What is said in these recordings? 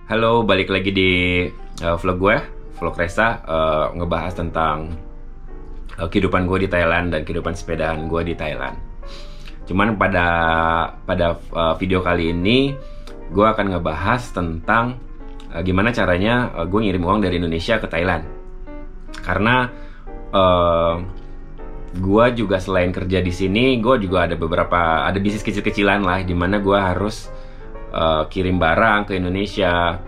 Halo, balik lagi di vlog gue, vlog Resa, ngebahas tentang kehidupan gue di Thailand dan kehidupan sepedaan gue di Thailand. Cuman pada video kali ini gue akan ngebahas tentang gimana caranya gue ngirim uang dari Indonesia ke Thailand. Karena gue juga selain kerja di sini, gue juga ada bisnis kecil-kecilan lah, dimana gue harus kirim barang ke Indonesia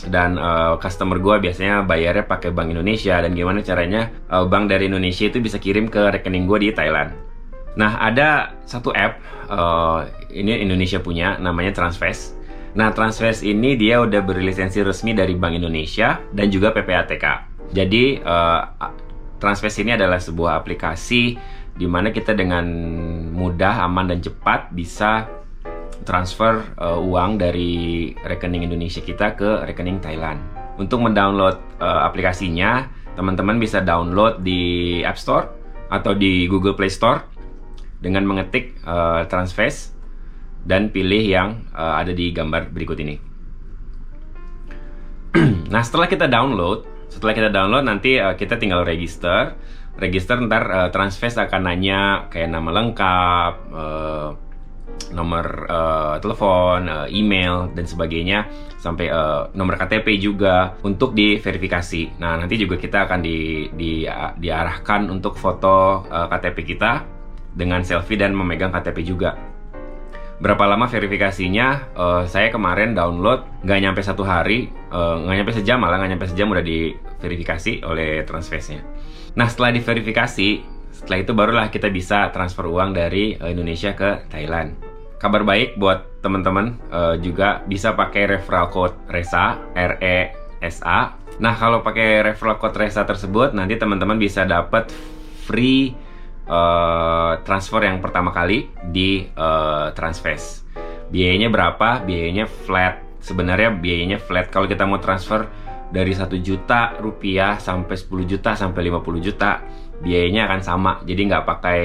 dan customer gue biasanya bayarnya pakai Bank Indonesia, dan gimana caranya bank dari Indonesia itu bisa kirim ke rekening gue di Thailand. Nah, ada satu app ini Indonesia punya, namanya Transfast. Nah, Transfast ini dia udah berlisensi resmi dari Bank Indonesia dan juga PPATK. Jadi Transfast ini adalah sebuah aplikasi di mana kita dengan mudah, aman dan cepat bisa transfer uang dari rekening Indonesia kita ke rekening Thailand. Untuk mendownload aplikasinya, teman-teman bisa download di App Store atau di Google Play Store dengan mengetik Transfast dan pilih yang ada di gambar berikut ini. Nah, setelah kita download nanti kita tinggal register ntar Transfast akan nanya kayak nama lengkap, nomor telepon, email dan sebagainya, sampai nomor KTP juga untuk diverifikasi. Nah, nanti juga kita akan diarahkan untuk foto KTP kita dengan selfie dan memegang KTP juga. Berapa lama verifikasinya? Saya kemarin download nggak nyampe satu hari, nggak nyampe sejam, malah nggak nyampe sejam udah diverifikasi oleh Transfast-nya. Nah, setelah diverifikasi, setelah itu barulah kita bisa transfer uang dari Indonesia ke Thailand. Kabar baik buat teman-teman, juga bisa pakai referral code RESA, RESA. Nah, kalau pakai referral code RESA tersebut, nanti teman-teman bisa dapat free transfer yang pertama kali di Transfast. Biayanya berapa? Biayanya flat. Sebenarnya biayanya flat. Kalau kita mau transfer dari 1 juta rupiah sampai 10 juta sampai 50 juta, biayanya akan sama. Jadi nggak pakai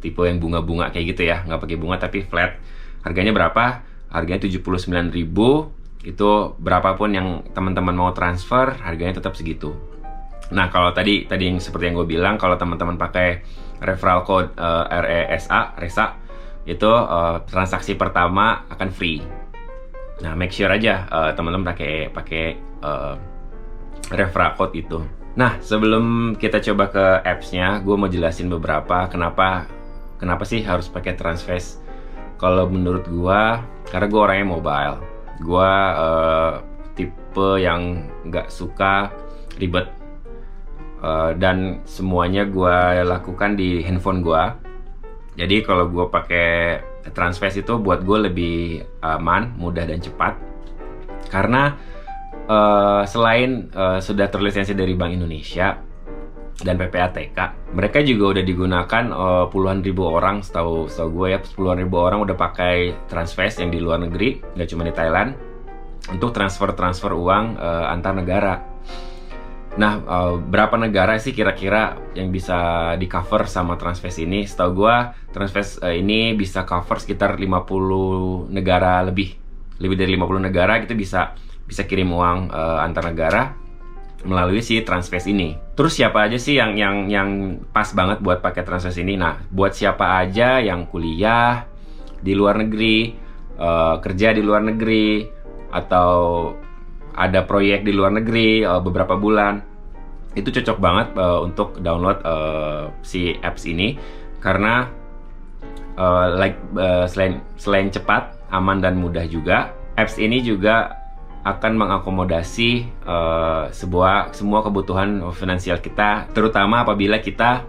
tipe yang bunga-bunga kayak gitu ya, nggak pakai bunga tapi flat. Harganya berapa? Harganya 79.000. Itu berapapun yang teman-teman mau transfer, harganya tetap segitu. Nah, kalau tadi yang seperti yang gue bilang, kalau teman-teman pakai referral code RESA, itu transaksi pertama akan free. Nah, make sure aja teman-teman pakai referral code itu. Nah, sebelum kita coba ke apps-nya, gue mau jelasin beberapa kenapa sih harus pakai Transfast. Kalau menurut gue, karena gue orangnya mobile. Gue tipe yang nggak suka ribet. Dan semuanya gue lakukan di handphone gue. Jadi kalau gue pakai Transfast itu buat gue lebih aman, mudah dan cepat. Karena selain sudah terlisensi dari Bank Indonesia dan PPATK, mereka juga udah digunakan puluhan ribu orang, setahu gue ya, puluhan ribu orang udah pakai Transfast yang di luar negeri, nggak cuma di Thailand, untuk transfer uang antar negara. Nah, berapa negara sih kira-kira yang bisa di cover sama Transfast ini? Setahu gue Transfast ini bisa cover sekitar 50 negara lebih dari 50 negara. Kita bisa kirim uang antar negara melalui si Transfast ini. Terus siapa aja sih yang pas banget buat pakai Transfast ini? Nah, buat siapa aja yang kuliah di luar negeri, kerja di luar negeri, atau ada proyek di luar negeri beberapa bulan, itu cocok banget untuk download si apps ini. Karena selain cepat, aman dan mudah juga, apps ini juga akan mengakomodasi semua kebutuhan finansial kita, terutama apabila kita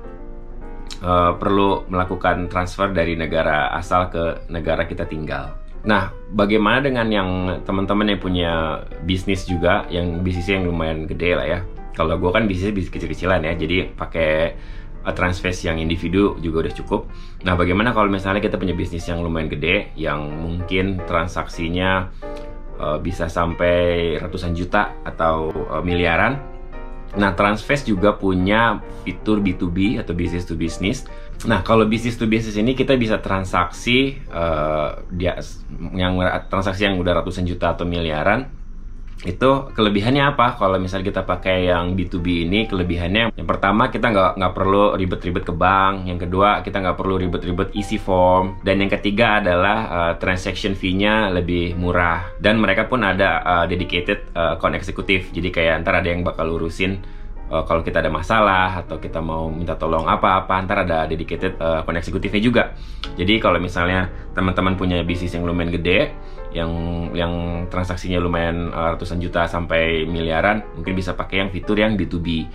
perlu melakukan transfer dari negara asal ke negara kita tinggal. Nah, bagaimana dengan yang teman-teman yang punya bisnis juga, yang bisnisnya yang lumayan gede lah ya. Kalau gue kan bisnis kecil-kecilan ya, jadi pakai Transfast yang individu juga udah cukup. Nah, bagaimana kalau misalnya kita punya bisnis yang lumayan gede, yang mungkin transaksinya bisa sampai ratusan juta atau miliaran? Nah, Transfast juga punya fitur B2B atau business to business. Nah, kalau business to business ini kita bisa transaksi transaksi yang udah ratusan juta atau miliaran Itu kelebihannya apa? Kalau misalnya kita pakai yang B2B ini, kelebihannya yang pertama kita nggak perlu ribet-ribet ke bank, yang kedua kita nggak perlu ribet-ribet isi form, dan yang ketiga adalah transaction fee-nya lebih murah. Dan mereka pun ada dedicated account eksekutif, jadi kayak ntar ada yang bakal urusin kalau kita ada masalah atau kita mau minta tolong apa-apa, ntar ada dedicated account eksekutifnya juga. Jadi kalau misalnya teman-teman punya bisnis yang lumayan gede, yang transaksinya lumayan ratusan juta sampai miliaran, mungkin bisa pakai yang fitur yang B2B.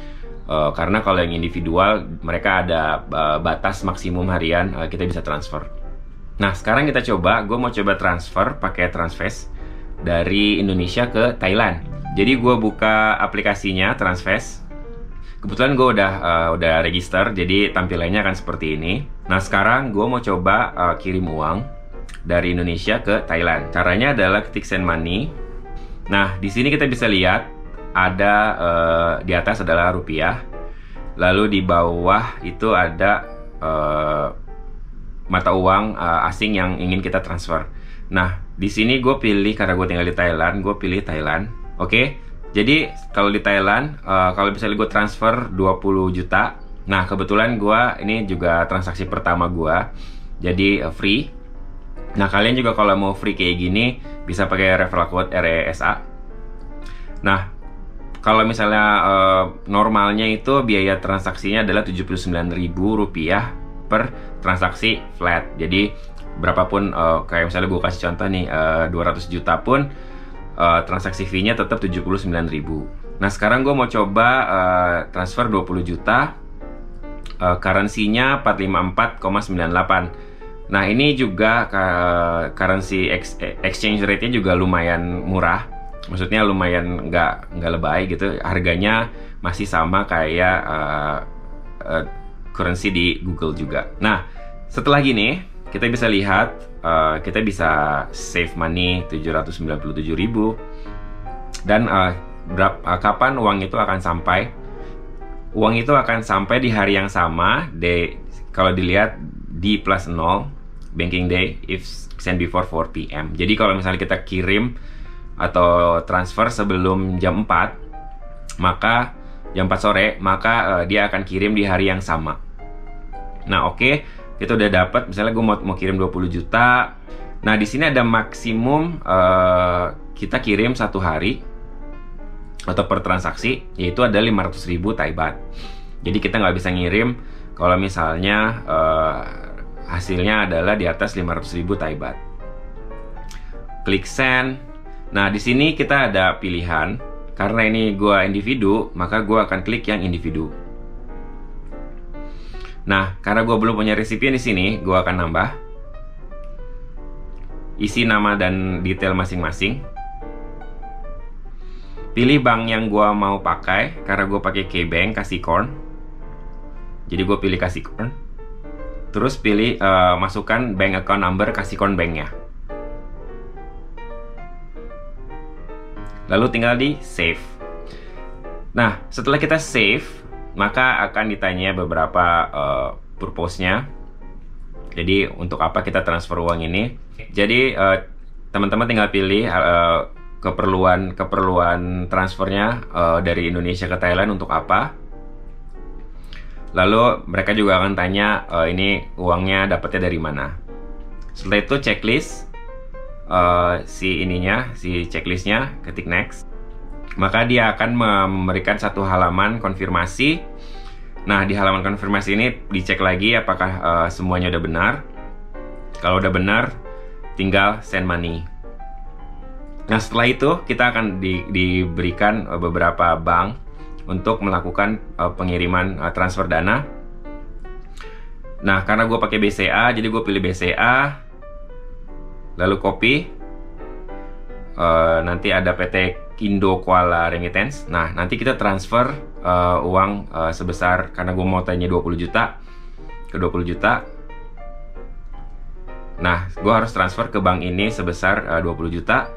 Karena kalau yang individual mereka ada batas maksimum harian kita bisa transfer. Nah sekarang kita coba, gue mau coba transfer pakai Transfast dari Indonesia ke Thailand. Jadi gue buka aplikasinya Transfast. Kebetulan gue udah register, jadi tampilannya akan seperti ini. Nah sekarang gue mau coba kirim uang dari Indonesia ke Thailand. Caranya adalah ketik send money. Nah, di sini kita bisa lihat ada di atas adalah rupiah. Lalu di bawah itu ada mata uang asing yang ingin kita transfer. Nah, di sini gue pilih, karena gue tinggal di Thailand, gue pilih Thailand. Oke. Jadi kalau di Thailand, kalau misalnya gue transfer 20 juta. Nah, kebetulan gue ini juga transaksi pertama gue. Jadi free. Nah, kalian juga kalau mau free kayak gini bisa pakai referral code RESA. Nah, kalau misalnya normalnya itu biaya transaksinya adalah Rp79.000 per transaksi flat. Jadi berapapun kayak misalnya gue kasih contoh nih 200 juta pun transaksi fee-nya tetap 79.000. Nah, sekarang gue mau coba transfer 20 juta, currency-nya 454,98. Nah, ini juga currency exchange rate-nya juga lumayan murah. Maksudnya lumayan nggak lebay gitu. Harganya masih sama kayak currency di Google juga. Nah, setelah gini kita bisa lihat kita bisa save money 797.000. Dan kapan uang itu akan sampai? Uang itu akan sampai di hari yang sama. Kalau dilihat D+0 banking day if sent before 4 PM. Jadi kalau misalnya kita kirim atau transfer sebelum jam 4, maka jam 4 sore, maka dia akan kirim di hari yang sama. Nah, oke, kita udah dapat, misalnya gue mau kirim 20 juta. Nah, di sini ada maksimum kita kirim satu hari atau per transaksi, yaitu ada 500.000 Thai baht. Jadi kita nggak bisa ngirim kalau misalnya hasilnya adalah di atas 500.000 Thai baht. Klik send. Nah, di sini kita ada pilihan. Karena ini gue individu, maka gue akan klik yang individu. Nah, karena gue belum punya resipien di sini, gue akan nambah. Isi nama dan detail masing-masing. Pilih bank yang gue mau pakai. Karena gue pakai KBank Kasikorn. Jadi gue pilih Kasikorn. Terus pilih masukkan bank account number Kasikorn Bank-nya. Lalu tinggal di save. Nah, setelah kita save, maka akan ditanya beberapa purpose-nya. Jadi untuk apa kita transfer uang ini? Jadi teman-teman tinggal pilih keperluan transfernya dari Indonesia ke Thailand untuk apa. Lalu mereka juga akan tanya ini uangnya dapatnya dari mana. Setelah itu checklist si checklistnya, ketik next. Maka dia akan memberikan satu halaman konfirmasi. Nah, di halaman konfirmasi ini dicek lagi apakah semuanya udah benar. Kalau udah benar, tinggal send money. Nah, setelah itu kita akan diberikan beberapa bank untuk melakukan pengiriman transfer dana. Nah, karena gue pakai BCA, jadi gue pilih BCA, lalu copy. Nanti ada PT Indo Kuala Remittance. Nah, nanti kita transfer uang sebesar, karena gue mau tanya 20 juta ke 20 juta. Nah, gue harus transfer ke bank ini sebesar 20 juta.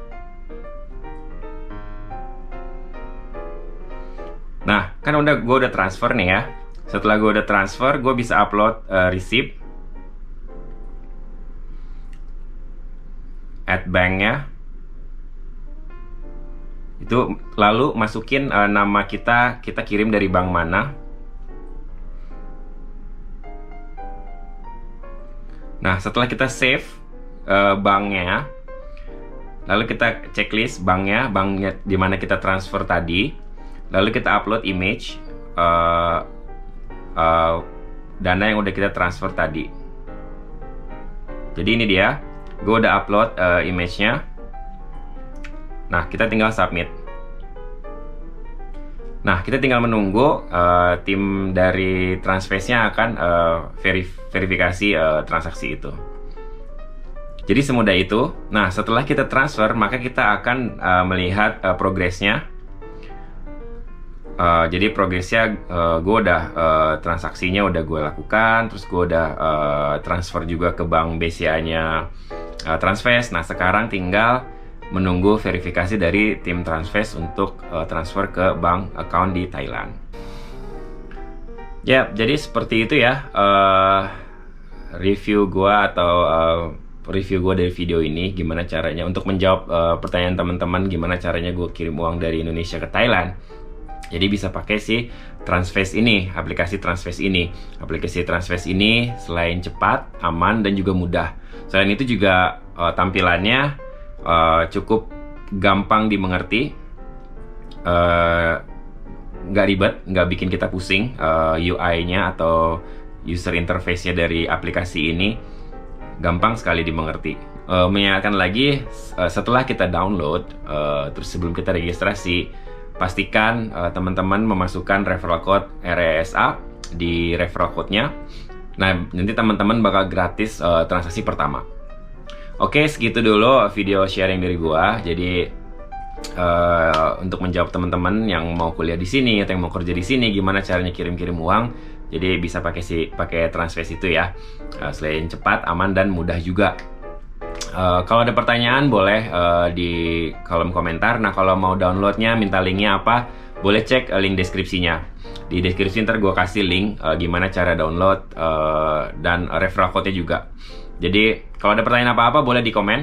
Nah, kan gue udah transfer nih ya. Setelah gue udah transfer, gue bisa upload receipt at bank-nya. Itu lalu masukin nama kita kirim dari bank mana. Nah, setelah kita save banknya, lalu kita checklist banknya di mana kita transfer tadi, lalu kita upload image dana yang udah kita transfer tadi. Jadi ini dia, gue udah upload image-nya. Nah, kita tinggal submit. Nah, kita tinggal menunggu tim dari Transfast-nya akan verifikasi transaksi itu. Jadi semudah itu. Nah, setelah kita transfer, maka kita akan melihat progresnya. Jadi progresnya gue udah transaksinya udah gue lakukan, terus gue udah transfer juga ke bank BCA-nya Transfast. Nah, sekarang tinggal menunggu verifikasi dari tim Transfast untuk transfer ke bank account di Thailand. Ya, jadi seperti itu ya review gua atau review gua dari video ini, gimana caranya untuk menjawab pertanyaan teman-teman gimana caranya gue kirim uang dari Indonesia ke Thailand. Jadi bisa pakai si Transfast ini, aplikasi Transfast ini. Aplikasi Transfast ini selain cepat, aman, dan juga mudah. Selain itu juga tampilannya cukup gampang dimengerti, nggak ribet, nggak bikin kita pusing. UI-nya atau user interface-nya dari aplikasi ini gampang sekali dimengerti. Mengingatkan lagi, setelah kita download, terus sebelum kita registrasi, pastikan teman-teman memasukkan referral code RESA di referral code-nya. Nah, nanti teman-teman bakal gratis transaksi pertama. Oke, segitu dulu video sharing dari gua. Jadi untuk menjawab teman-teman yang mau kuliah di sini atau yang mau kerja di sini, gimana caranya kirim-kirim uang? Jadi bisa pakai Transfast itu ya. Selain cepat, aman, dan mudah juga. Kalau ada pertanyaan boleh di kolom komentar. Nah, kalau mau downloadnya, minta linknya apa, boleh cek link deskripsinya. Di deskripsi ntar gue kasih link gimana cara download dan referral code-nya juga. Jadi kalau ada pertanyaan apa-apa boleh di komen.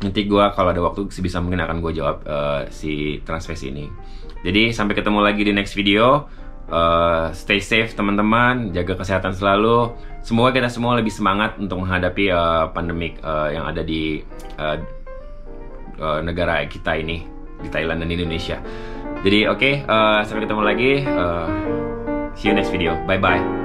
Nanti gue kalau ada waktu sebisa mungkin akan gue jawab si Transfast ini. Jadi sampai ketemu lagi di next video. Stay safe teman-teman, jaga kesehatan selalu. Semoga kita semua lebih semangat untuk menghadapi pandemik yang ada di negara kita ini, di Thailand dan Indonesia. Jadi oke, sampai ketemu lagi. See you next video. Bye bye.